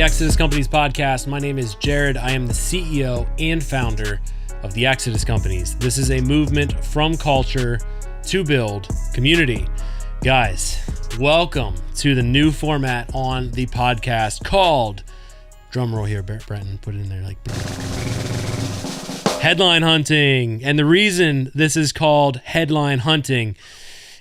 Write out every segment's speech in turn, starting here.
the Exodus Companies podcast. My name is Jared. I am the CEO and founder of the Exodus Companies. This is a movement from culture to build community. Guys, welcome to the new format on the podcast called, drum roll here, Brenton, put it in there like headline hunting. And the reason this is called headline hunting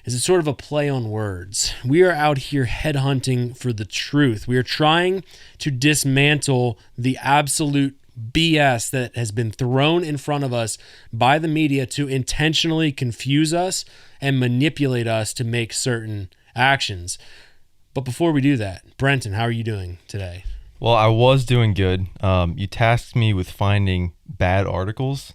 is it's sort of a play on words. We are out here headhunting for the truth. We are trying to dismantle the absolute BS that has been thrown in front of us by the media to intentionally confuse us and manipulate us to make certain actions. But before we do that, Brenton, how are you doing today? Well, I was doing good. You tasked me with finding bad articles,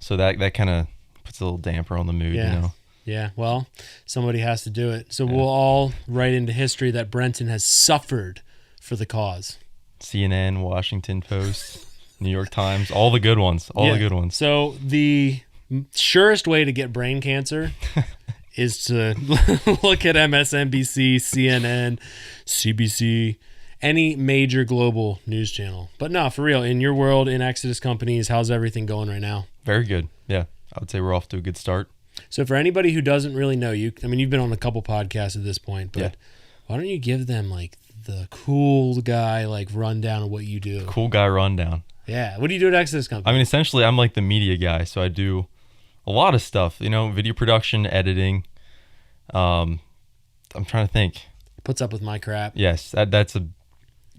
so that kind of puts a little damper on the mood, Yeah. you know? Yeah, well, somebody has to do it. So we'll all write into history that Brenton has suffered for the cause. CNN, Washington Post, New York Times, all the good ones, the good ones. So the surest way to get brain cancer is to look at MSNBC, CNN, CBC, any major global news channel. But no, for real, in your world, in Exodus Companies, how's everything going right now? Very good. Yeah, I would say we're off to a good start. So for anybody who doesn't really know you, I mean, you've been on a couple podcasts at this point, but why don't you give them like the cool guy like rundown of what you do? Cool guy rundown. Yeah. What do you do at Exodus Company? I mean, essentially, I'm like the media guy, so I do a lot of stuff, you know, video production, editing. I'm trying to think. Puts up with my crap. Yes, that's a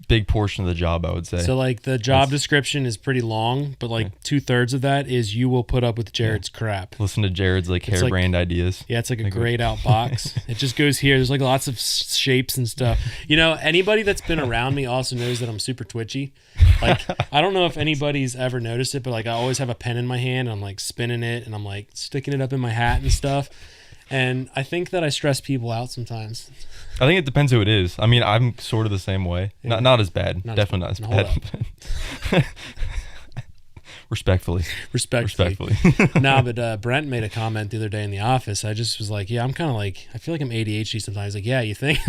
big portion of the job, I would say. So like the job description is pretty long, but like 2/3 of that is you will put up with Jared's crap. Listen to Jared's like hairbrand ideas. Yeah, it's like a grayed out box. It just goes here. There's like lots of shapes and stuff. You know, anybody that's been around me also knows that I'm super twitchy. Like, I don't know if anybody's ever noticed it, but like I always have a pen in my hand. And I'm like spinning it and I'm like sticking it up in my hat and stuff. And I think that I stress people out sometimes. I think it depends who it is. I mean, I'm sort of the same way. Yeah. Not as bad. Definitely not as bad. Respectfully. Nah, but Brent made a comment the other day in the office. I just was like, yeah, I'm kind of like, I feel like I'm ADHD sometimes. Like, yeah, you think?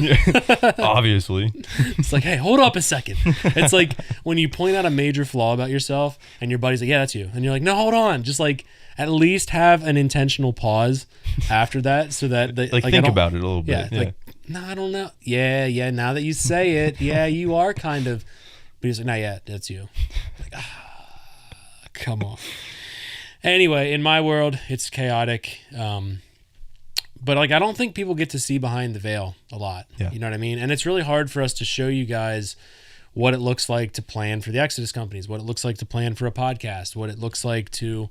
Obviously. It's like, hey, hold up a second. It's like when you point out a major flaw about yourself and your buddy's like, yeah, that's you. And you're like, no, hold on. Just like, at least have an intentional pause after that so that they, like think about it a little bit. Yeah. Like, no, I don't know. Yeah. Now that you say it, yeah, you are kind of. But he's like, no, yeah, that's you. Like, come on. Anyway, in my world, it's chaotic. But like, I don't think people get to see behind the veil a lot. Yeah. You know what I mean? And it's really hard for us to show you guys what it looks like to plan for the Exodus Companies, what it looks like to plan for a podcast, what it looks like to,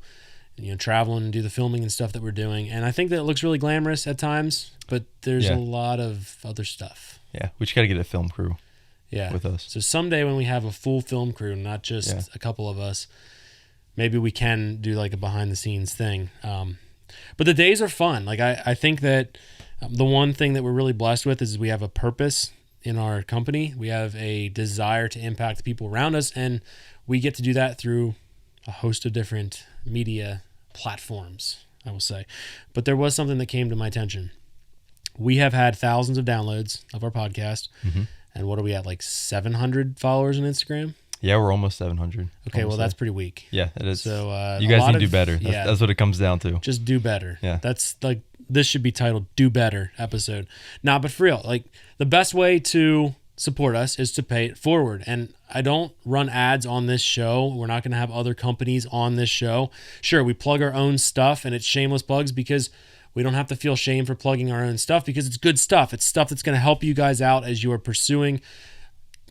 you know, travel and do the filming and stuff that we're doing. And I think that it looks really glamorous at times, but there's a lot of other stuff. Yeah, we just got to get a film crew with us. So someday when we have a full film crew, not just a couple of us, maybe we can do like a behind the scenes thing. But the days are fun. Like I think that the one thing that we're really blessed with is we have a purpose in our company. We have a desire to impact the people around us, and we get to do that through a host of different media platforms, I will say. But there was something that came to my attention. We have had thousands of downloads of our podcast. Mm-hmm. And what are we at, like 700 followers on Instagram? Yeah, we're almost 700. Okay, well, that's pretty weak. Yeah, it is. So you guys need to do better. That's what it comes down to. Just do better. Yeah. That's like, this should be titled Do Better episode. Nah, but for real, like the best way to support us is to pay it forward. And I don't run ads on this show. We're not going to have other companies on this show. Sure, we plug our own stuff and it's shameless plugs because we don't have to feel shame for plugging our own stuff because it's good stuff. It's stuff that's going to help you guys out as you are pursuing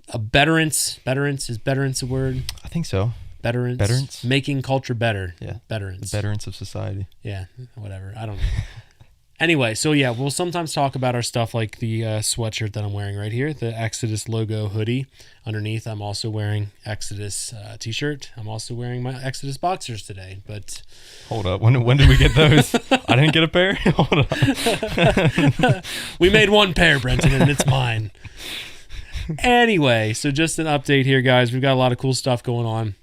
a betterance. Is betterance a word? I think so. Betterance. Making culture better. Yeah. Betterance. The betterance of society. Yeah. Whatever. I don't know. Anyway, so yeah, we'll sometimes talk about our stuff like the sweatshirt that I'm wearing right here, the Exodus logo hoodie. Underneath, I'm also wearing Exodus t-shirt. I'm also wearing my Exodus boxers today. But hold up, when did we get those? I didn't get a pair. Hold up. We made one pair, Brenton, and it's mine. Anyway, so just an update here, guys. We've got a lot of cool stuff going on.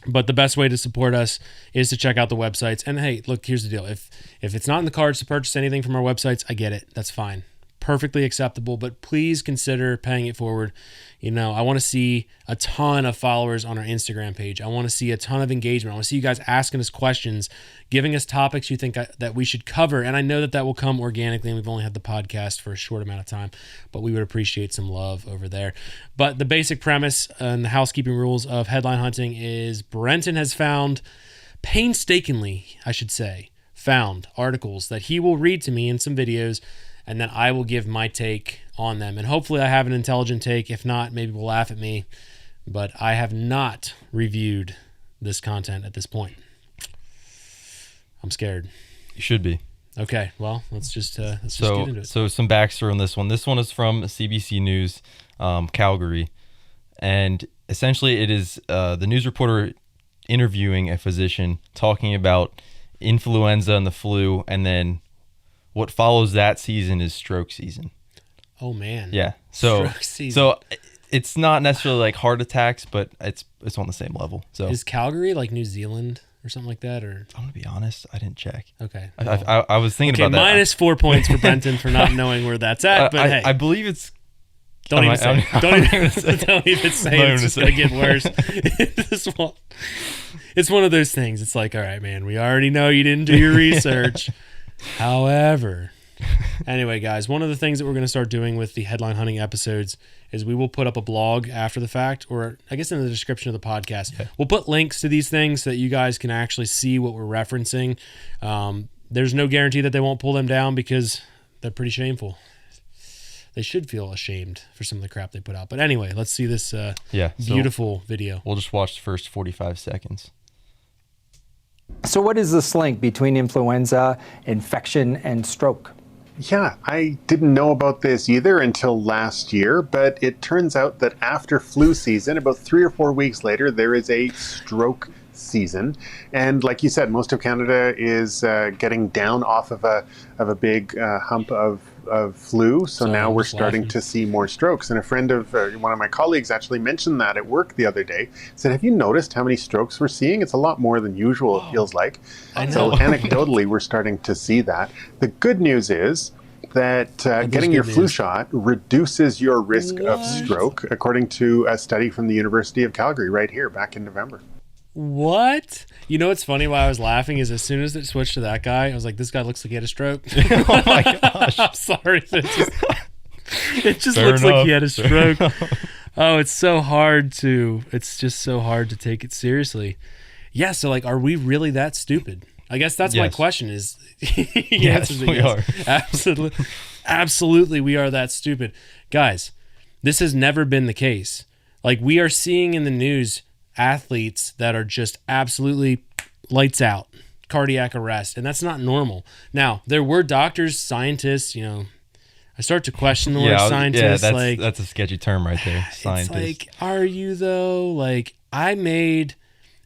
But the best way to support us is to check out the websites. And hey, look, here's the deal. If it's not in the cards to purchase anything from our websites, I get it. That's fine. perfectly acceptable, but please consider paying it forward. You know, I want to see a ton of followers on our Instagram page. I want to see a ton of engagement. I want to see you guys asking us questions, giving us topics you think that we should cover. And I know that will come organically, and we've only had the podcast for a short amount of time, but we would appreciate some love over there. But the basic premise and the housekeeping rules of headline hunting is Brenton has painstakingly found articles that he will read to me in some videos, and then I will give my take on them. And hopefully I have an intelligent take. If not, maybe we'll laugh at me. But I have not reviewed this content at this point. I'm scared. You should be. Okay, well, let's just get into it. So some backstory on this one. This one is from CBC News, Calgary. And essentially it is the news reporter interviewing a physician talking about influenza and the flu, and then what follows that season is stroke season. Oh man. Yeah. So stroke season. So it's not necessarily like heart attacks, but it's on the same level. So is Calgary like New Zealand or something like that? Or I'm gonna be honest, I didn't check. Okay. I was thinking about that. Minus 4 points for Brenton for not knowing where that's at. But hey, I believe it's. Don't even say it. Don't even say it. It's just gonna get worse. It's one of those things. It's like, all right, man, we already know you didn't do your research. However, anyway, guys, one of the things that we're going to start doing with the headline hunting episodes is we will put up a blog after the fact, or I guess in the description of the podcast. Yeah. We'll put links to these things so that you guys can actually see what we're referencing. There's no guarantee that they won't pull them down because they're pretty shameful. They should feel ashamed for some of the crap they put out. But anyway, let's see this beautiful video. We'll just watch the first 45 seconds. So what is this link between influenza, infection, and stroke? Yeah, I didn't know about this either until last year, but it turns out that after flu season, about 3 or 4 weeks later, there is a stroke season. And like you said, most of Canada is getting down off of a big hump of flu. So now we're starting to see more strokes. And a friend of one of my colleagues actually mentioned that at work the other day. Said, have you noticed how many strokes we're seeing? It's a lot more than usual, it feels like. So anecdotally, we're starting to see that. The good news is that getting your flu shot reduces your risk of stroke, according to a study from the University of Calgary right here back in November. What? You know what's funny why I was laughing is as soon as it switched to that guy, I was like, this guy looks like he had a stroke. Oh my gosh. I'm sorry. It just looks like he had a stroke. Oh, it's just so hard to take it seriously. Yeah, so like, are we really that stupid? I guess that's my question is. Yes, we are. Absolutely, we are that stupid. Guys, this has never been the case. Like, we are seeing in the news athletes that are just absolutely lights out, cardiac arrest, and that's not normal. Now, there were doctors, scientists, you know, I start to question the word scientist. Yeah, that's a sketchy term right there, scientist. It's like, are you though? Like, I made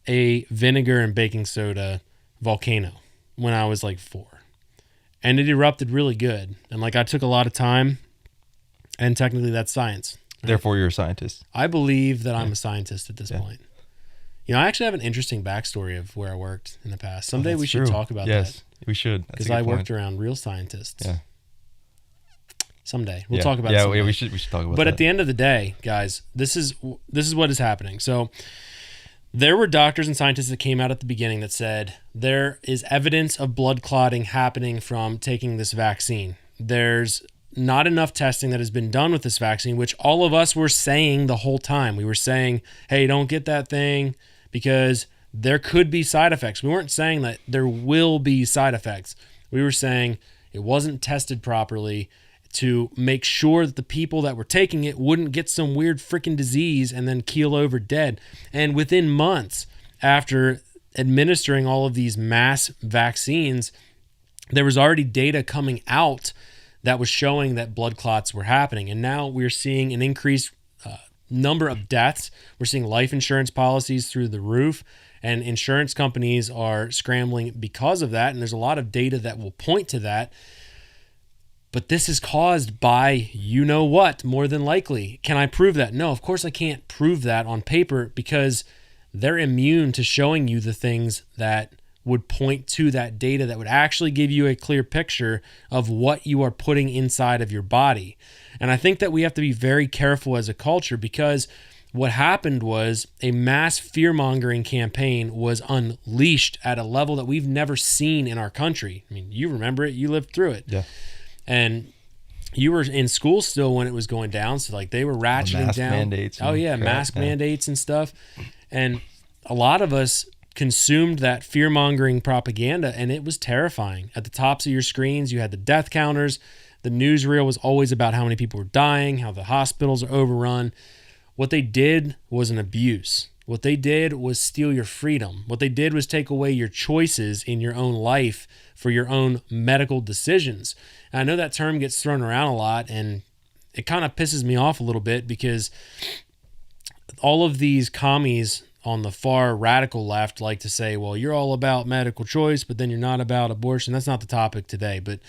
a vinegar and baking soda volcano when I was like 4, and it erupted really good. And like, I took a lot of time, and technically that's science. Right? Therefore, you're a scientist. I believe that I'm a scientist at this point. You know, I actually have an interesting backstory of where I worked in the past. Someday we should talk about that. Yes, we should. Because I worked around real scientists. Yeah. Someday. We'll talk about it. Yeah, we should talk about that. But at the end of the day, guys, this is what is happening. So there were doctors and scientists that came out at the beginning that said there is evidence of blood clotting happening from taking this vaccine. There's not enough testing that has been done with this vaccine, which all of us were saying the whole time. We were saying, hey, don't get that thing because there could be side effects. We weren't saying that there will be side effects. We were saying it wasn't tested properly to make sure that the people that were taking it wouldn't get some weird freaking disease and then keel over dead. And within months after administering all of these mass vaccines, there was already data coming out that was showing that blood clots were happening. And now we're seeing an increased number of deaths. We're seeing life insurance policies through the roof, and insurance companies are scrambling because of that. And there's a lot of data that will point to that. But this is caused by you know what, more than likely. Can I prove that? No, of course I can't prove that on paper because they're immune to showing you the things that would point to that data that would actually give you a clear picture of what you are putting inside of your body. And I think that we have to be very careful as a culture, because what happened was a mass fear-mongering campaign was unleashed at a level that we've never seen in our country. I mean, you remember it, you lived through it. Yeah. And you were in school still when it was going down, so like they were ratcheting mask down mandates. Oh yeah, mask mandates and stuff. And a lot of us consumed that fear-mongering propaganda, and it was terrifying. At the tops of your screens, you had the death counters. The newsreel was always about how many people were dying, how the hospitals are overrun. What they did was an abuse. What they did was steal your freedom. What they did was take away your choices in your own life for your own medical decisions. And I know that term gets thrown around a lot, and it kind of pisses me off a little bit, because all of these commies on the far radical left like to say, well, you're all about medical choice, but then you're not about abortion. That's not the topic today. But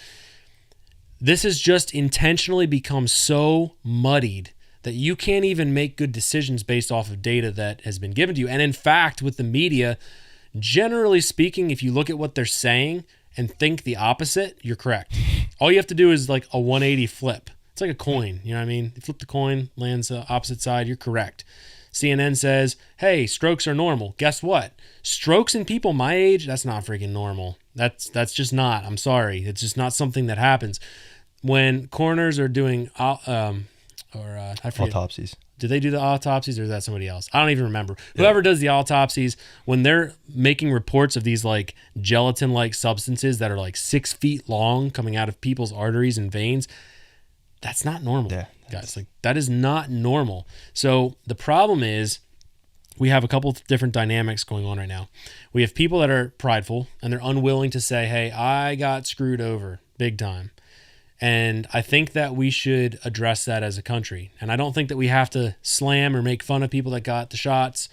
this has just intentionally become so muddied that you can't even make good decisions based off of data that has been given to you. And in fact, with the media, generally speaking, if you look at what they're saying and think the opposite, you're correct. All you have to do is like a 180 flip. It's like a coin, you know what I mean? You flip the coin, lands the opposite side, you're correct. CNN says, hey, strokes are normal. Guess what? Strokes in people my age, that's not freaking normal. That's just not. I'm sorry. It's just not something that happens. When coroners are doing I forget. Autopsies. Do they do the autopsies, or is that somebody else? I don't even remember. Yeah. Whoever does the autopsies, when they're making reports of these like gelatin-like substances that are like 6 feet long coming out of people's arteries and veins, that's not normal, guys. Like, that is not normal. So the problem is we have a couple of different dynamics going on right now. We have people that are prideful and they're unwilling to say, hey, I got screwed over big time. And I think that we should address that as a country. And I don't think that we have to slam or make fun of people that got the shots,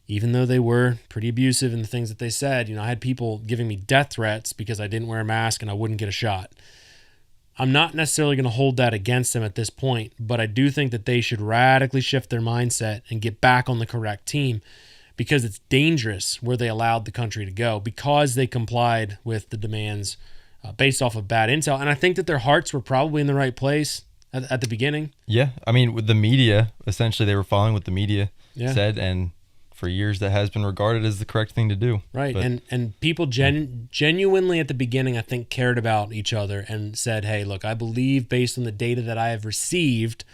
even though they were pretty abusive in the things that they said. You know, I had people giving me death threats because I didn't wear a mask and I wouldn't get a shot. I'm not necessarily going to hold that against them at this point, but I do think that they should radically shift their mindset and get back on the correct team, because it's dangerous where they allowed the country to go because they complied with the demands based off of bad intel. And I think that their hearts were probably in the right place at the beginning. Yeah. I mean, with the media, essentially they were following what the media said, and for years that has been regarded as the correct thing to do. Right. But, and people genuinely at the beginning, I think, cared about each other and said, hey, look, I believe based on the data that I have received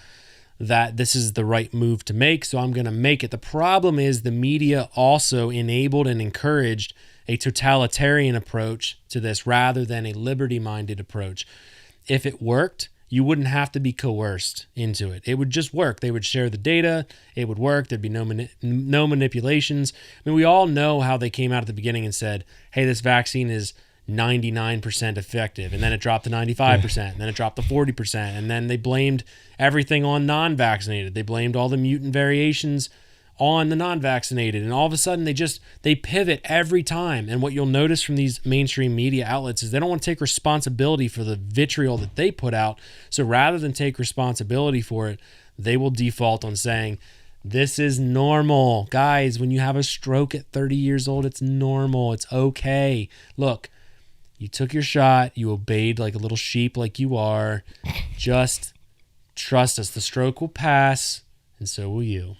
that this is the right move to make, so I'm going to make it. The problem is the media also enabled and encouraged a totalitarian approach to this rather than a liberty-minded approach. If it worked, you wouldn't have to be coerced into it. It would just work. They would share the data. It would work. There'd be no manipulations. I mean, we all know how they came out at the beginning and said, hey, this vaccine is 99% effective. And then it dropped to 95%. And then it dropped to 40%. And then they blamed everything on non-vaccinated. They blamed all the mutant variations on the non-vaccinated, and all of a sudden they pivot every time. And what you'll notice from these mainstream media outlets is they don't want to take responsibility for the vitriol that they put out. So rather than take responsibility for it, they will default on saying, this is normal. Guys, when you have a stroke at 30 years old, it's normal. It's okay. Look, you took your shot. You obeyed like a little sheep like you are. Just trust us. The stroke will pass, and so will you.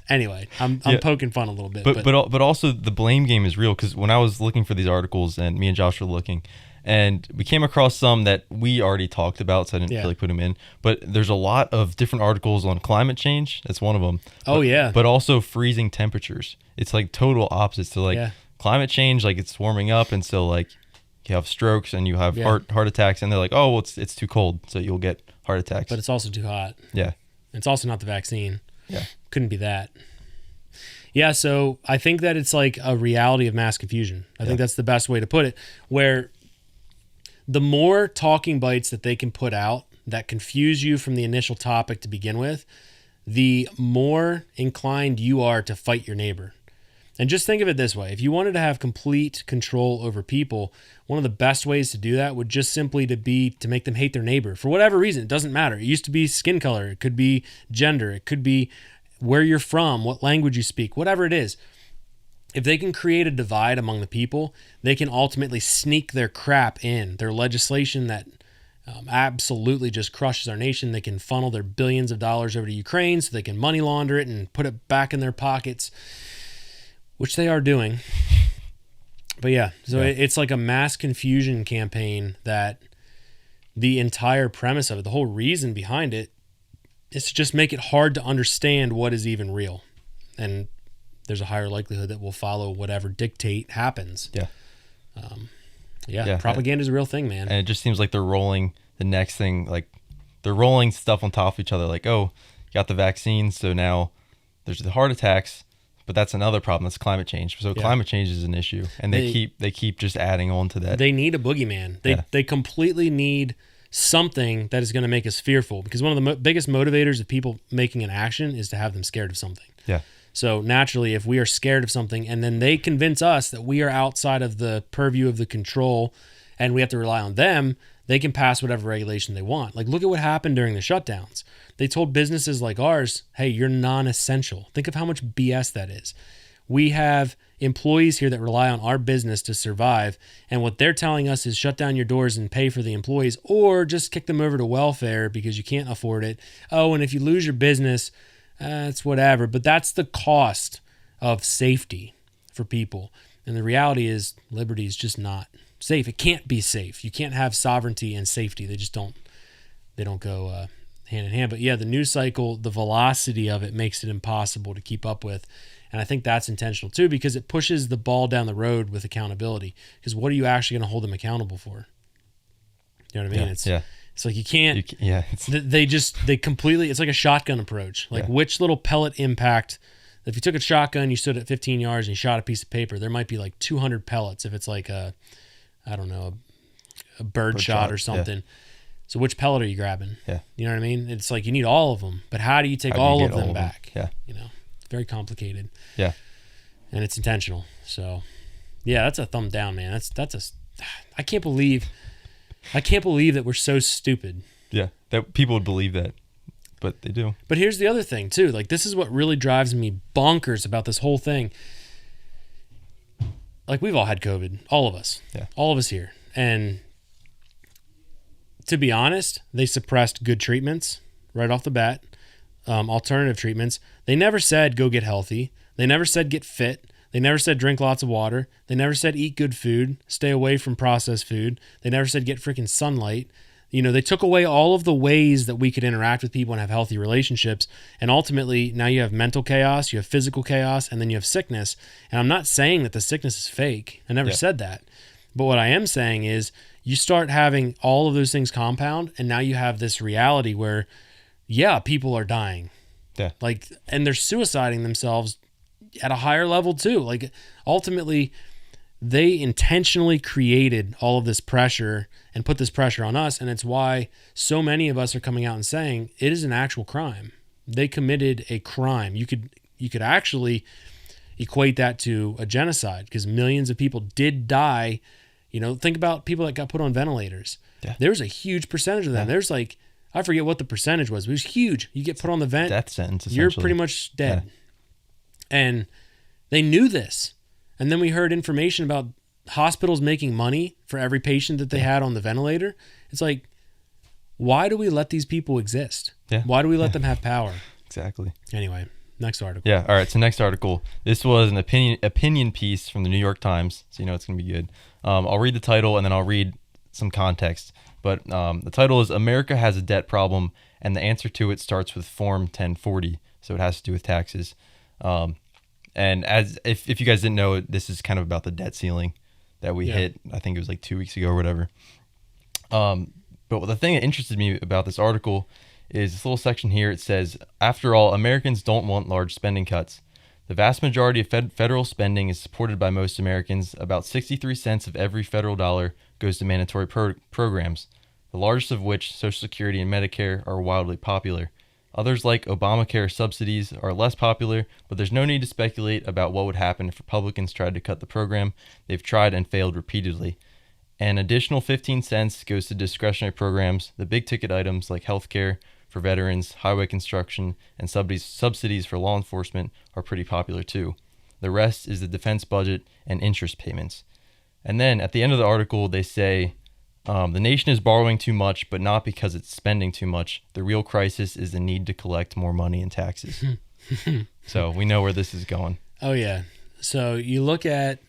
Anyway, I'm poking fun a little bit. But also the blame game is real, because when I was looking for these articles, and me and Josh were looking, and we came across some that we already talked about, so I didn't really put them in. But there's a lot of different articles on climate change. That's one of them. But also freezing temperatures. It's like total opposites to like climate change. Like it's warming up, and so like you have strokes and you have heart attacks, and they're like, oh, well, it's too cold, so you'll get heart attacks. But it's also too hot. Yeah. It's also not the vaccine. Yeah. Couldn't be that. Yeah, so I think that it's like a reality of mass confusion. I think that's the best way to put it, where the more talking bites that they can put out that confuse you from the initial topic to begin with, the more inclined you are to fight your neighbor. And just think of it this way. If you wanted to have complete control over people, one of the best ways to do that would just simply to make them hate their neighbor for whatever reason. It doesn't matter. It used to be skin color. It could be gender. It could be where you're from, what language you speak, whatever it is. if they can create a divide among the people, they can ultimately sneak their crap in, their legislation that absolutely just crushes our nation. They can funnel their billions of dollars over to Ukraine so they can money launder it and put it back in their pockets, which they are doing. But yeah, so it's like a mass confusion campaign that the entire premise of it, the whole reason behind it, is to just make it hard to understand what is even real. And there's a higher likelihood that we'll follow whatever dictate happens. Propaganda is a real thing, man. And it just seems like they're rolling the next thing, like they're rolling stuff on top of each other. Like, oh, you got the vaccines, so now there's the heart attacks, but that's another problem. That's climate change. So climate change is an issue, and they keep just adding on to that. They need a boogeyman. They completely need something that is going to make us fearful, because one of the biggest motivators of people making an action is to have them scared of something. Yeah. So naturally, if we are scared of something and then they convince us that we are outside of the purview of the control and we have to rely on them, they can pass whatever regulation they want. Like, look at what happened during the shutdowns. They told businesses like ours, hey, you're non-essential. Think of how much BS that is. We have employees here that rely on our business to survive, and what they're telling us is shut down your doors and pay for the employees, or just kick them over to welfare because you can't afford it. Oh, and if you lose your business, it's whatever. But that's the cost of safety for people. And the reality is liberty is just not safe. It can't be safe. You can't have sovereignty and safety. They just don't go hand in hand. But yeah, the news cycle, the velocity of it makes it impossible to keep up with. And I think that's intentional too, because it pushes the ball down the road with accountability. Because what are you actually going to hold them accountable for? You know what I mean? It's like you can't. They completely. It's like a shotgun approach. Like which little pellet impact. If you took a shotgun, you stood at 15 yards and you shot a piece of paper, there might be like 200 pellets. If it's like a bird shot or something. Yeah. So which pellet are you grabbing? Yeah. You know what I mean? It's like you need all of them, but how do you take all of them back? Yeah. You know, it's very complicated. Yeah. And it's intentional. So, yeah, that's a thumb down, man. I can't believe that we're so stupid. Yeah, that people would believe that, but they do. But here's the other thing too. Like, this is what really drives me bonkers about this whole thing. Like, we've all had COVID, all of us. Yeah. All of us here. And to be honest, they suppressed good treatments right off the bat, alternative treatments. They never said go get healthy. They never said get fit. They never said drink lots of water. They never said eat good food, stay away from processed food. They never said get freaking sunlight. You know, they took away all of the ways that we could interact with people and have healthy relationships. And ultimately, now you have mental chaos, you have physical chaos, and then you have sickness. And I'm not saying that the sickness is fake. I never said that. But what I am saying is you start having all of those things compound, and now you have this reality where, people are dying. Yeah. Like, and they're suiciding themselves at a higher level too. Like, ultimately, they intentionally created all of this pressure and put this pressure on us, and it's why so many of us are coming out and saying it is an actual crime. They committed a crime. You could actually equate that to a genocide, because millions of people did die. You know, think about people that got put on ventilators. Yeah. There was a huge percentage of them. Yeah. There's like, I forget what the percentage was, but it was huge. You get put on the vent, death sentence, you're pretty much dead. Yeah. And they knew this. And then we heard information about hospitals making money for every patient that they had on the ventilator. It's like, why do we let these people exist? Yeah. Why do we let them have power? Exactly. Anyway, next article. Yeah. All right. So next article. This was an opinion piece from the New York Times. So you know it's going to be good. I'll read the title and then I'll read some context. But the title is "America Has a Debt Problem, and the answer to it starts with Form 1040." So it has to do with taxes. And as if you guys didn't know, this is kind of about the debt ceiling that we hit. I think it was like 2 weeks ago or whatever. But the thing that interested me about this article is this little section here. It says, "After all, Americans don't want large spending cuts. The vast majority of federal spending is supported by most Americans. About 63 cents of every federal dollar goes to mandatory programs, the largest of which, Social Security and Medicare, are wildly popular. Others, like Obamacare subsidies, are less popular, but there's no need to speculate about what would happen if Republicans tried to cut the program. They've tried and failed repeatedly. An additional 15 cents goes to discretionary programs. The big ticket items like health care for veterans, highway construction, and subsidies for law enforcement are pretty popular too. The rest is the defense budget and interest payments. And then at the end of the article, they say, the nation is borrowing too much, but not because it's spending too much. The real crisis is the need to collect more money in taxes. So we know where this is going. Oh, yeah. So you look at,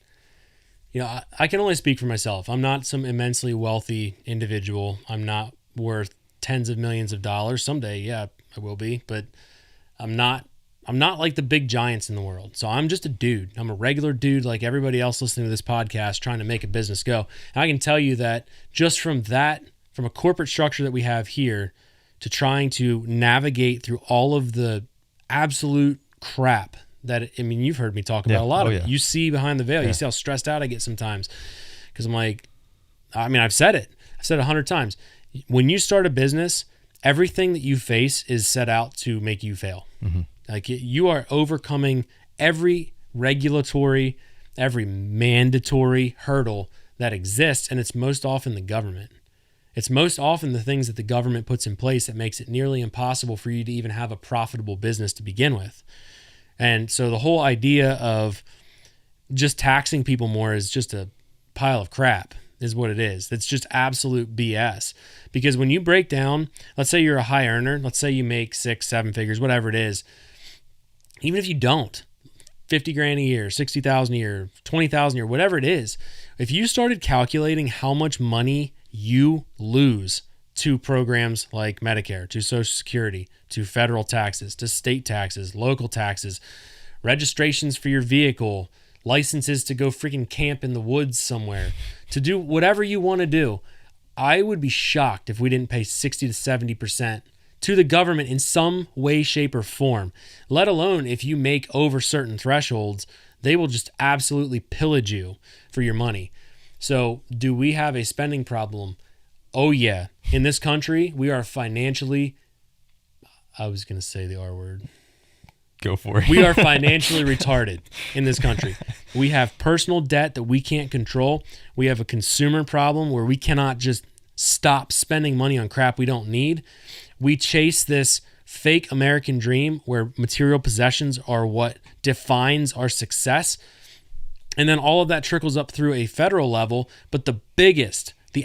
I can only speak for myself. I'm not some immensely wealthy individual. I'm not worth tens of millions of dollars. Someday, yeah, I will be, but I'm not like the big giants in the world. So I'm just a dude. I'm a regular dude like everybody else listening to this podcast trying to make a business go. And I can tell you that just from a corporate structure that we have here to trying to navigate through all of the absolute crap that, you've heard me talk about a lot of it. You see behind the veil. You see how stressed out I get sometimes because I'm like, I've said it 100 times. When you start a business, everything that you face is set out to make you fail. Mm-hmm. Like you are overcoming every regulatory, every mandatory hurdle that exists, and it's most often the government. It's most often the things that the government puts in place that makes it nearly impossible for you to even have a profitable business to begin with. And so the whole idea of just taxing people more is just a pile of crap, is what it is. It's just absolute BS. Because when you break down, let's say you're a high earner, let's say you make 6-7 figures, whatever it is, even if you don't, 50 grand a year, 60,000 a year, 20,000 a year, whatever it is, if you started calculating how much money you lose to programs like Medicare, to Social Security, to federal taxes, to state taxes, local taxes, registrations for your vehicle, licenses to go freaking camp in the woods somewhere, to do whatever you want to do, I would be shocked if we didn't pay 60 to 70% to the government in some way, shape, or form, let alone if you make over certain thresholds, they will just absolutely pillage you for your money. So do we have a spending problem? Oh yeah. In this country, we are financially, I was going to say the R word. Go for it. We are financially retarded in this country. We have personal debt that we can't control. We have a consumer problem where we cannot just stop spending money on crap we don't need. We chase this fake American dream where material possessions are what defines our success. And then all of that trickles up through a federal level. But the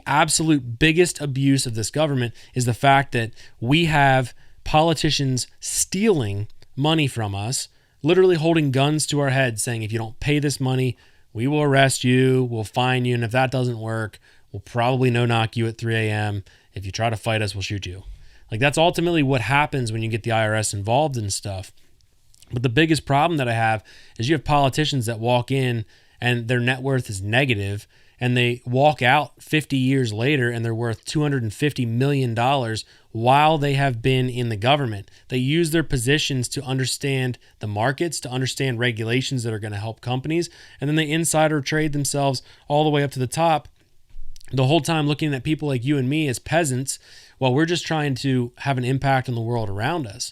absolute biggest abuse of this government is the fact that we have politicians stealing money from us, literally holding guns to our heads saying, if you don't pay this money, we will arrest you, we'll fine you, and if that doesn't work, we'll probably no-knock you at 3 a.m. If you try to fight us, we'll shoot you. Like that's ultimately what happens when you get the IRS involved in stuff. But the biggest problem that I have is you have politicians that walk in and their net worth is negative, and they walk out 50 years later and they're worth $250 million while they have been in the government. They use their positions to understand the markets, to understand regulations that are going to help companies, and then they insider trade themselves all the way up to the top, the whole time looking at people like you and me as peasants while we're just trying to have an impact on the world around us.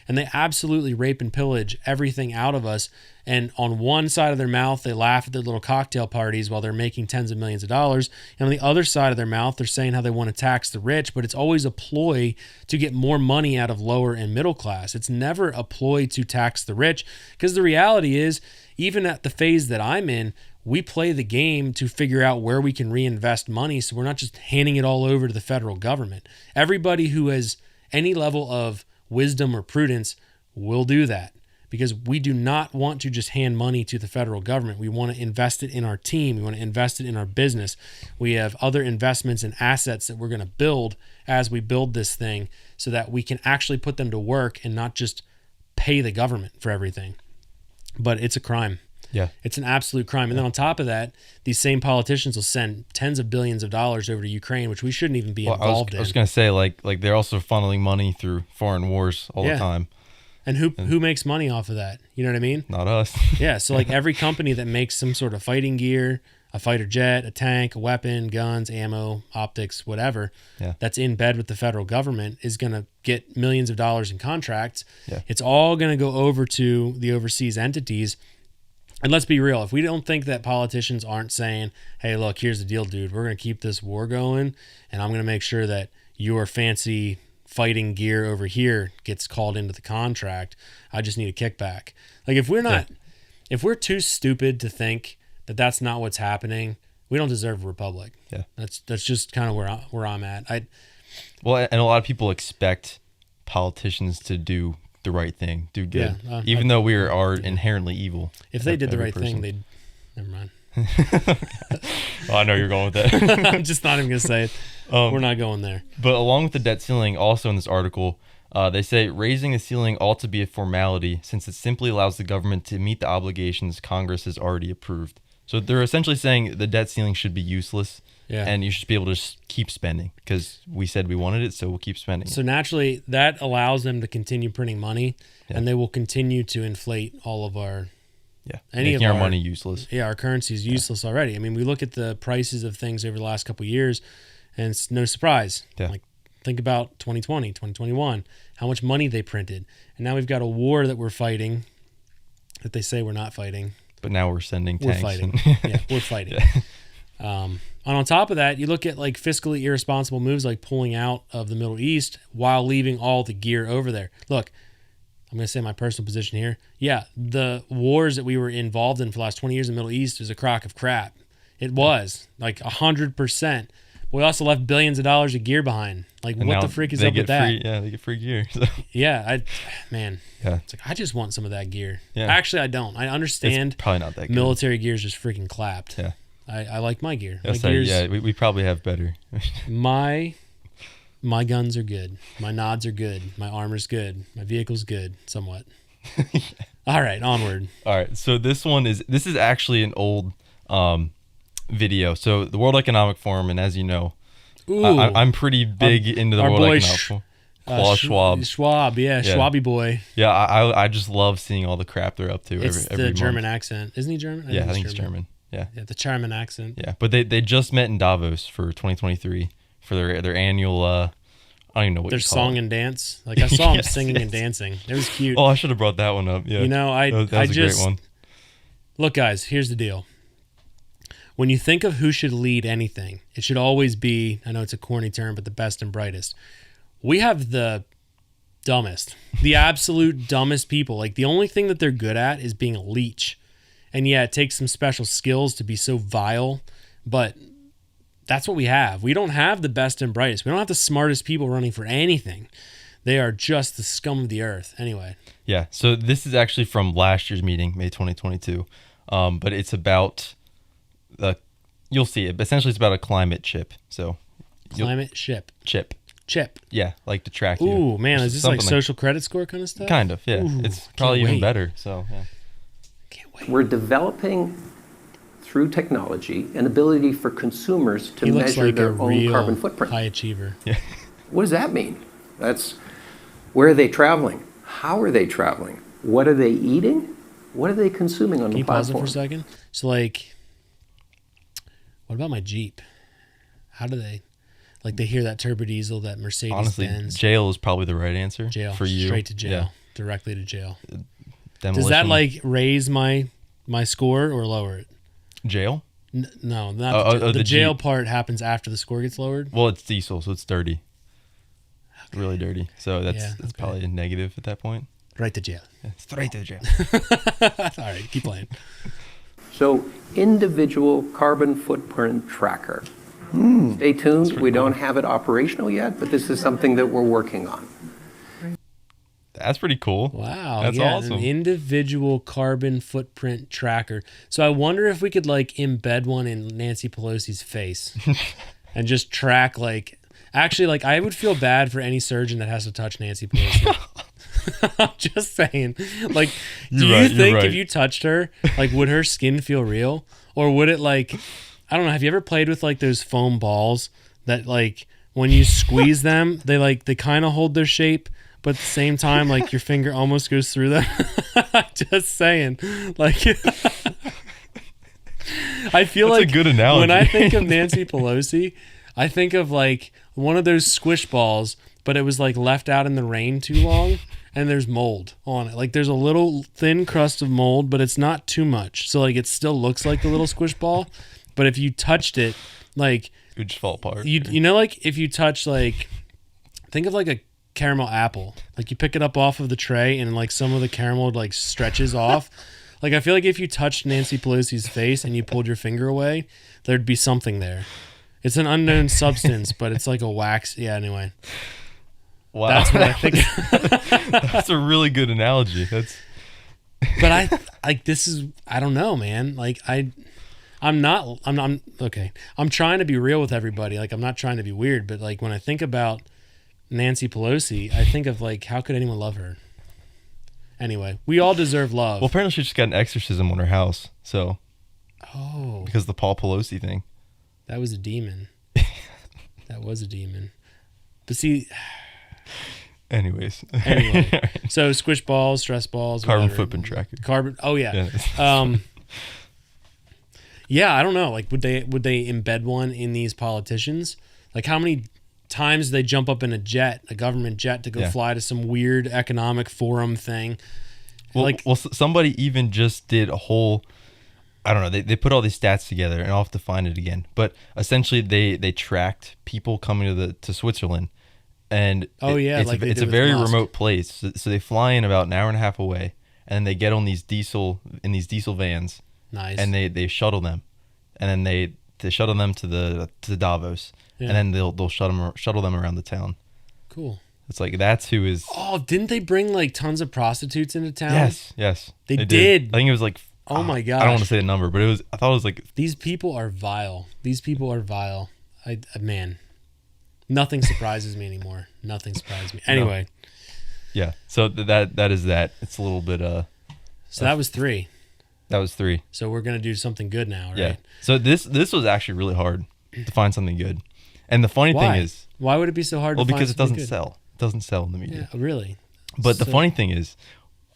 And they absolutely rape and pillage everything out of us. And on one side of their mouth, they laugh at their little cocktail parties while they're making tens of millions of dollars. And on the other side of their mouth, they're saying how they want to tax the rich, but it's always a ploy to get more money out of lower and middle class. It's never a ploy to tax the rich, because the reality is, even at the phase that I'm in, we play the game to figure out where we can reinvest money, so we're not just handing it all over to the federal government. Everybody who has any level of wisdom or prudence will do that, because we do not want to just hand money to the federal government. We want to invest it in our team. We want to invest it in our business. We have other investments and assets that we're going to build as we build this thing so that we can actually put them to work and not just pay the government for everything. But it's a crime. Yeah. It's an absolute crime. And then on top of that, these same politicians will send tens of billions of dollars over to Ukraine, which we shouldn't even be involved in. I was going to say, like they're also funneling money through foreign wars all the time. And who makes money off of that? You know what I mean? Not us. Yeah. So like every company that makes some sort of fighting gear, a fighter jet, a tank, a weapon, guns, ammo, optics, whatever, that's in bed with the federal government is going to get millions of dollars in contracts. Yeah. It's all going to go over to the overseas entities. And let's be real, if we don't think that politicians aren't saying, hey, look, here's the deal, dude, we're going to keep this war going, and I'm going to make sure that your fancy fighting gear over here gets called into the contract, I just need a kickback. Like if we're not if we're too stupid to think that that's not what's happening, we don't deserve a republic. Yeah. That's just kind of where I'm at. Well, and a lot of people expect politicians to do the right thing, do good, even though we are inherently evil. If they did the right thing, they'd. Never mind. Well, I know you're going with that. I'm just not even gonna say it. We're not going there. But along with the debt ceiling, also in this article, they say raising the ceiling ought to be a formality since it simply allows the government to meet the obligations Congress has already approved. So they're essentially saying the debt ceiling should be useless, and you should be able to just keep spending because we said we wanted it, so we'll keep spending. So naturally, that allows them to continue printing money, and they will continue to inflate all of our making our money useless. Yeah, our currency is useless already. I mean, we look at the prices of things over the last couple of years, and it's no surprise. Yeah. Like, think about 2020, 2021, how much money they printed. And now we've got a war that we're fighting that they say we're not fighting. But now we're sending tanks. We're fighting. We're fighting. And on top of that, you look at like fiscally irresponsible moves like pulling out of the Middle East while leaving all the gear over there. Look, I'm going to say my personal position here. Yeah, the wars that we were involved in for the last 20 years in the Middle East was a crock of crap. It was like 100%. We also left billions of dollars of gear behind. Like, And what now the freak is they up get with that? free, they get free gear. So. Yeah, Yeah. It's like, I just want some of that gear. Yeah. Actually, I don't. I understand It's probably not that good. military gear is just freaking clapped. Yeah. I like my gear. I'll say, we probably have better. My guns are good. My nods are good. My armor's good. My vehicle's good, somewhat. All right, onward. All right, so this is actually an old video. So the World Economic Forum, and as you know, I'm pretty big into the World Economic Forum. Klaus Schwab. Schwab, Schwabby boy. Yeah, I just love seeing all the crap they're up to It's every the month. German accent. Isn't he German? I think it's German. Yeah, the German accent. Yeah, but they just met in Davos for 2023 for their annual. I don't even know what their you call song it. and dance. Like I saw him singing and dancing. It was cute. Oh, I should have brought that one up. Yeah, You know, that was a great one. Look, guys, here's the deal. When you think of who should lead anything, it should always be, I know it's a corny term, but the best and brightest. We have the dumbest, the absolute dumbest people. Like, the only thing that they're good at is being a leech. And yeah, it takes some special skills to be so vile, but that's what we have. We don't have the best and brightest. We don't have the smartest people running for anything. They are just the scum of the earth. Anyway. Yeah, so this is actually from last year's meeting, May 2022. But it's about you'll see it. But essentially, it's about a climate chip. So climate chip. Chip. Yeah, like to track you. Ooh, man, is this like social credit score kind of stuff? Kind of, yeah. Ooh, it's probably even better. So, yeah. Can't wait. We're developing through technology an ability for consumers to He looks measure like their a own real carbon footprint. high achiever. Yeah. What does that mean? That's where are they traveling? How are they traveling? What are they eating? What are they consuming on Can the you pause it platform? for a second? So, like, what about my Jeep? How do they, like, they hear that turbo diesel, that Mercedes Honestly, Benz? jail is probably the right answer. Jail. For you. Straight to jail. Yeah. Directly to jail. Demolition. Does that, like, raise my score or lower it? Jail? No, not the jail Jeep. part happens after the score gets lowered. Well, it's diesel, so it's dirty. It's really dirty. So that's okay. probably a negative at that point. Right to jail. Yeah, straight to jail. All right, keep playing. So, individual carbon footprint tracker. Stay tuned. We don't have it operational yet, but this is something that we're working on. That's pretty cool. Wow, That's yeah, awesome. An individual carbon footprint tracker. So I wonder if we could like embed one in Nancy Pelosi's face and just track like. Actually, like I would feel bad for any surgeon that has to touch Nancy Pelosi. I'm just saying. Like, do you think if you touched her, like, would her skin feel real, or would it like? I don't know. Have you ever played with like those foam balls that like when you squeeze them, they kind of hold their shape, but at the same time, like your finger almost goes through them. Just saying. Like, I feel That's like a good analogy. when I think of Nancy Pelosi, I think of like one of those squish balls, but it was like left out in the rain too long, and there's mold on it. Like there's a little thin crust of mold, but it's not too much. So like it still looks like the little squish ball, but if you touched it, like It would just fall apart. you know, like if you touch like, think of like a caramel apple. Like you pick it up off of the tray and like some of the caramel like stretches off. Like, I feel like if you touched Nancy Pelosi's face and you pulled your finger away, there'd be something there. It's an unknown substance, but it's like a wax. Yeah, anyway. Wow. That's what I think. That's a really good analogy. But I don't know, man. Like, I'm okay. I'm trying to be real with everybody. Like, I'm not trying to be weird, but like, when I think about Nancy Pelosi, I think of like, how could anyone love her? Anyway, we all deserve love. Well, apparently she just got an exorcism on her house. So, because of the Paul Pelosi thing. That was a demon. That was a demon. But see. Anyway, so squish balls, stress balls, carbon whatever. footprint tracker. Oh yeah. Yeah, I don't know. Like, would they embed one in these politicians? Like, how many times do they jump up in a government jet to go fly to some weird economic forum thing? Well, somebody even just did a whole. I don't know. They put all these stats together, and I'll have to find it again. But essentially, they tracked people coming to Switzerland. And it's a very remote place. So they fly in about an hour and a half away, and they get on these diesel vans. Nice. And they shuttle them, and then they shuttle them to Davos, and then they'll shuttle them around the town. Cool. It's like that's who is. Oh, didn't they bring like tons of prostitutes into town? Yes. They did. I think it was like. Oh my gosh. I don't want to say the number, but I thought it was like. These people are vile. Man. Nothing surprises me anymore. Nothing surprises me. Anyway. Yeah. So that is that. It's a little bit So that was 3. That was 3. So we're gonna do something good now, right? Yeah. So this was actually really hard to find something good. And the funny thing is, why would it be so hard to find because it something doesn't good? sell. It doesn't sell in the media. Yeah, really. But the funny thing is,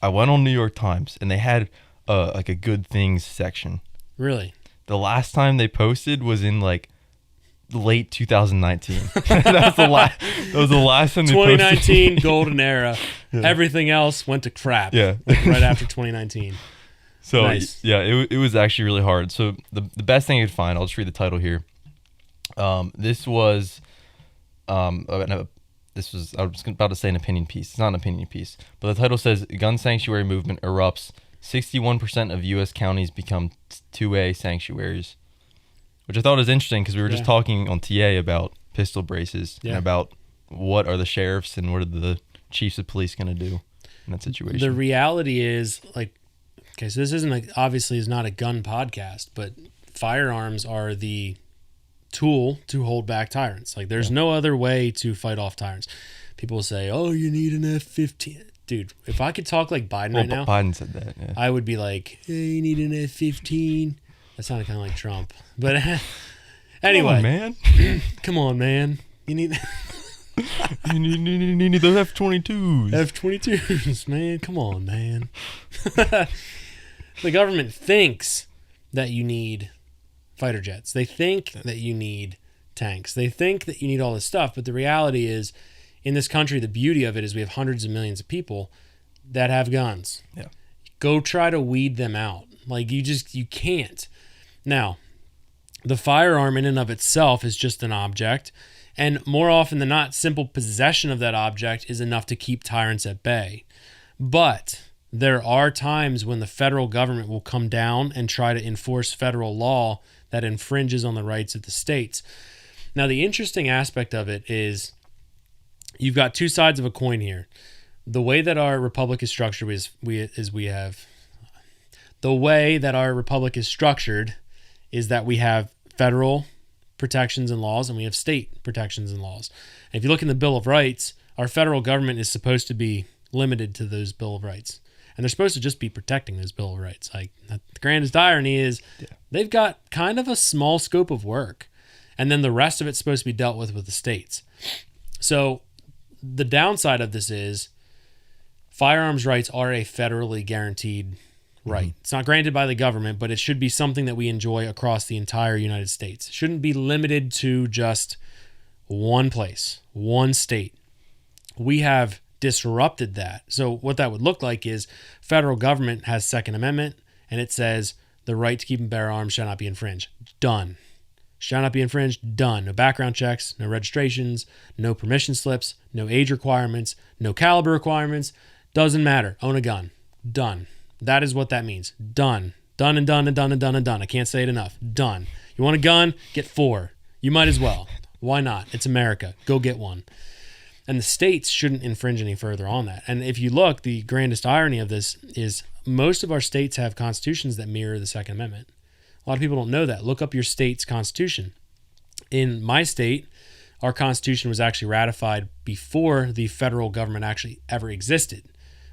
I went on New York Times and they had like a good things section. Really? The last time they posted was in like late 2019. that was the last time they 2019 posted. golden era. Yeah. Everything else went to crap. Yeah. Like right after 2019. So nice. Yeah, it was actually really hard. So the best thing I could find, I'll just read the title here. This was I was about to say an opinion piece. It's not an opinion piece, but the title says gun sanctuary movement erupts. 61% of U.S. counties become 2A sanctuaries, which I thought was interesting because we were just talking on TA about pistol braces and about what are the sheriffs and what are the chiefs of police going to do in that situation. The reality is, like, okay, so this obviously is not a gun podcast, but firearms are the tool to hold back tyrants. Like, there's no other way to fight off tyrants. People will say, "Oh, you need an F-15." Dude, if I could talk like Biden right now, Biden said that. Yeah. I would be like, "Hey, you need an F-15." That sounded kind of like Trump, but anyway, come on, man, you need you need those F-22s. F-22s, man, come on, man. The government thinks that you need fighter jets. They think that you need tanks. They think that you need all this stuff, but the reality is, in this country, the beauty of it is we have hundreds of millions of people that have guns. Yeah. Go try to weed them out. Like, you can't. Now, the firearm in and of itself is just an object, and more often than not, simple possession of that object is enough to keep tyrants at bay. But there are times when the federal government will come down and try to enforce federal law that infringes on the rights of the states. Now, the interesting aspect of it is you've got two sides of a coin here. The way that our republic is structured is that we have federal protections and laws and we have state protections and laws. And if you look in the Bill of Rights, our federal government is supposed to be limited to those Bill of Rights. And they're supposed to just be protecting those Bill of Rights. Like, the grandest irony is they've got kind of a small scope of work. And then the rest of it's supposed to be dealt with the states. So the downside of this is firearms rights are a federally guaranteed right. It's not granted by the government, but it should be something that we enjoy across the entire United States. It shouldn't be limited to just one place, one state. We have disrupted that. So what that would look like is federal government has Second Amendment, and it says the right to keep and bear arms shall not be infringed. Done. Shall not be infringed. Done. No background checks, no registrations, no permission slips, no age requirements, no caliber requirements. Doesn't matter. Own a gun. Done. That is what that means. Done. Done and done and done and done and done. I can't say it enough. Done. You want a gun? Get 4. You might as well. Why not? It's America. Go get one. And the states shouldn't infringe any further on that. And if you look, the grandest irony of this is most of our states have constitutions that mirror the Second Amendment. A lot of people don't know that. Look up your state's constitution. In my state, our constitution was actually ratified before the federal government actually ever existed.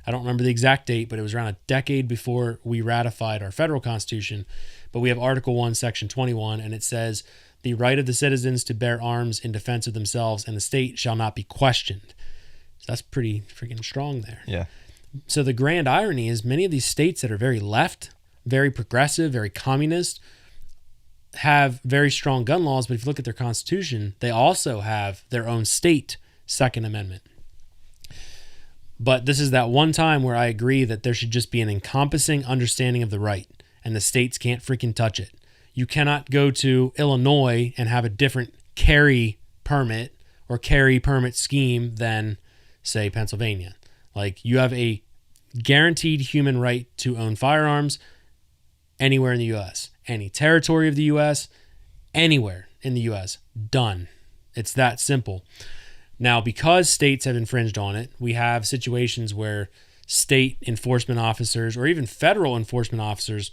I don't remember the exact date, but it was around a decade before we ratified our federal constitution. But we have Article 1, Section 21, and it says, the right of the citizens to bear arms in defense of themselves and the state shall not be questioned. So that's pretty freaking strong there. Yeah. So the grand irony is many of these states that are very left, very progressive, very communist, have very strong gun laws, but if you look at their constitution, they also have their own state Second Amendment. But this is that one time where I agree that there should just be an encompassing understanding of the right, and the states can't freaking touch it. You cannot go to Illinois and have a different carry permit or carry permit scheme than, say, Pennsylvania. Like, you have a guaranteed human right to own firearms anywhere in the U.S. Any territory of the U.S., anywhere in the U.S., done. It's that simple. Now, because states have infringed on it, we have situations where state enforcement officers or even federal enforcement officers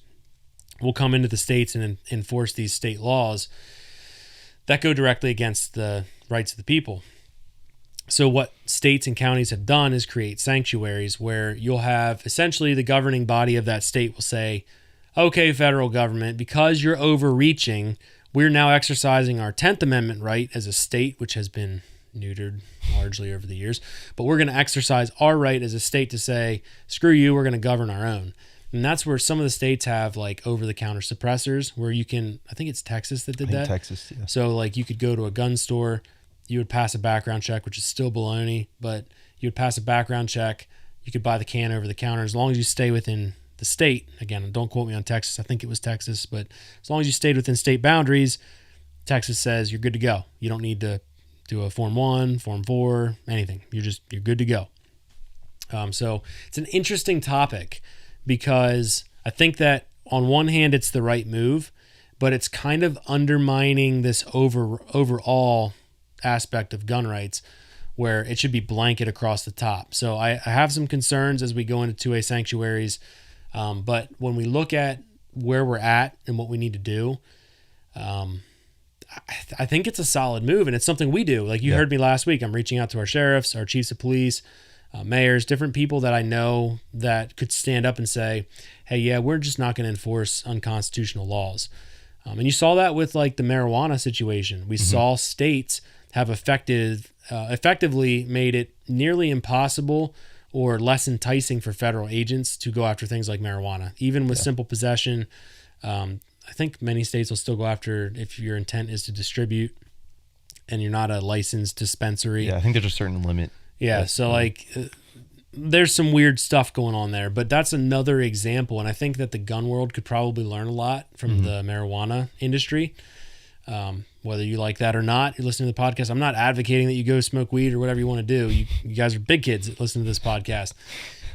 will come into the states and enforce these state laws that go directly against the rights of the people. So what states and counties have done is create sanctuaries where you'll have essentially the governing body of that state will say, okay, federal government, because you're overreaching, we're now exercising our 10th Amendment right as a state, which has been neutered largely over the years, but we're going to exercise our right as a state to say, screw you, we're going to govern our own. And that's where some of the states have like over-the-counter suppressors where you can, I think it's Texas that did that. Texas, yeah. So like you could go to a gun store, you would pass a background check, which is still baloney, but you would pass a background check, you could buy the can over the counter as long as you stay within the state. Again, don't quote me on Texas. I think it was Texas, but as long as you stayed within state boundaries, Texas says you're good to go. You don't need to do a Form 1, Form 4, anything. You're good to go. So it's an interesting topic because I think that on one hand, it's the right move, but it's kind of undermining this overall aspect of gun rights where it should be blanket across the top. So I have some concerns as we go into 2A sanctuaries. But when we look at where we're at and what we need to do, I think it's a solid move, and it's something we do. Like you heard me last week, I'm reaching out to our sheriffs, our chiefs of police, mayors, different people that I know that could stand up and say, hey, yeah, we're just not going to enforce unconstitutional laws. And you saw that with like the marijuana situation. We saw states have effectively made it nearly impossible or less enticing for federal agents to go after things like marijuana, even with simple possession. I think many states will still go after if your intent is to distribute and you're not a licensed dispensary. Yeah, I think there's a certain limit. Yeah, so like there's some weird stuff going on there, but that's another example. And I think that the gun world could probably learn a lot from the marijuana industry. Whether you like that or not, you're listening to the podcast. I'm not advocating that you go smoke weed or whatever you want to do. You guys are big kids that listen to this podcast.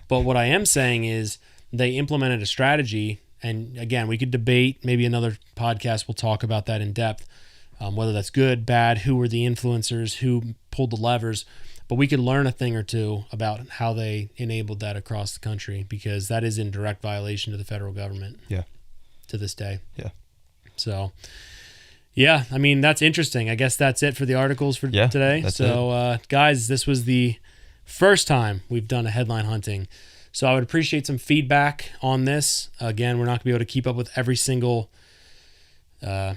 But what I am saying is they implemented a strategy. And again, we could debate, maybe another podcast will talk about that in depth, whether that's good, bad, who were the influencers, who pulled the levers. But we could learn a thing or two about how they enabled that across the country, because that is in direct violation to the federal government to this day. Yeah. So, yeah, I mean, that's interesting. I guess that's it for the articles for today. So, guys, this was the first time we've done a headline hunting. So I would appreciate some feedback on this. Again, we're not going to be able to keep up with every single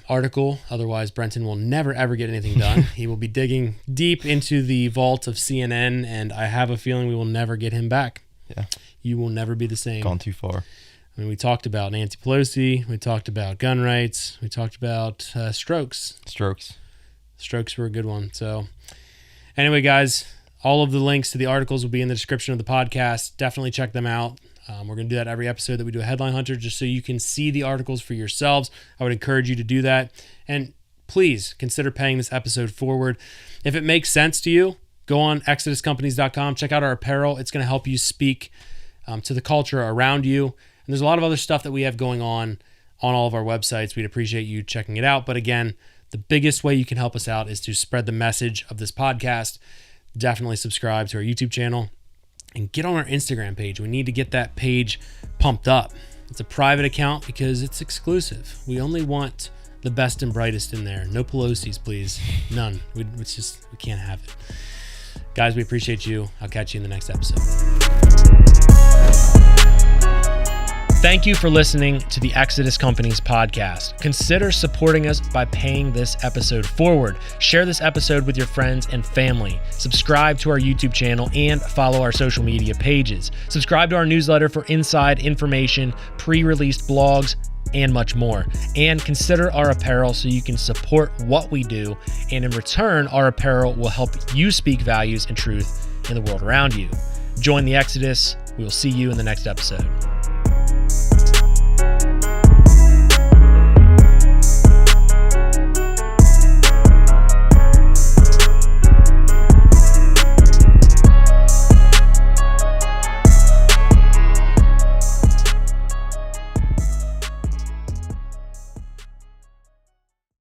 article. Otherwise, Brenton will never, ever get anything done. He will be digging deep into the vault of CNN, and I have a feeling we will never get him back. Yeah. You will never be the same. Gone too far. I mean, we talked about Nancy Pelosi. We talked about gun rights. We talked about strokes. Strokes were a good one. So anyway, guys, all of the links to the articles will be in the description of the podcast. Definitely check them out. We're going to do that every episode that we do a Headline Hunter, just so you can see the articles for yourselves. I would encourage you to do that. And please consider paying this episode forward. If it makes sense to you, go on exoduscompanies.com. Check out our apparel. It's going to help you speak to the culture around you. And there's a lot of other stuff that we have going on all of our websites. We'd appreciate you checking it out. But again, the biggest way you can help us out is to spread the message of this podcast. Definitely subscribe to our YouTube channel and get on our Instagram page. We need to get that page pumped up. It's a private account because it's exclusive. We only want the best and brightest in there. No Pelosi's, please. None. We can't have it. Guys, we appreciate you. I'll catch you in the next episode. Thank you for listening to the Exodus Companies podcast. Consider supporting us by paying this episode forward. Share this episode with your friends and family. Subscribe to our YouTube channel and follow our social media pages. Subscribe to our newsletter for inside information, pre-released blogs, and much more. And consider our apparel so you can support what we do. And in return, our apparel will help you speak values and truth in the world around you. Join the Exodus. We will see you in the next episode.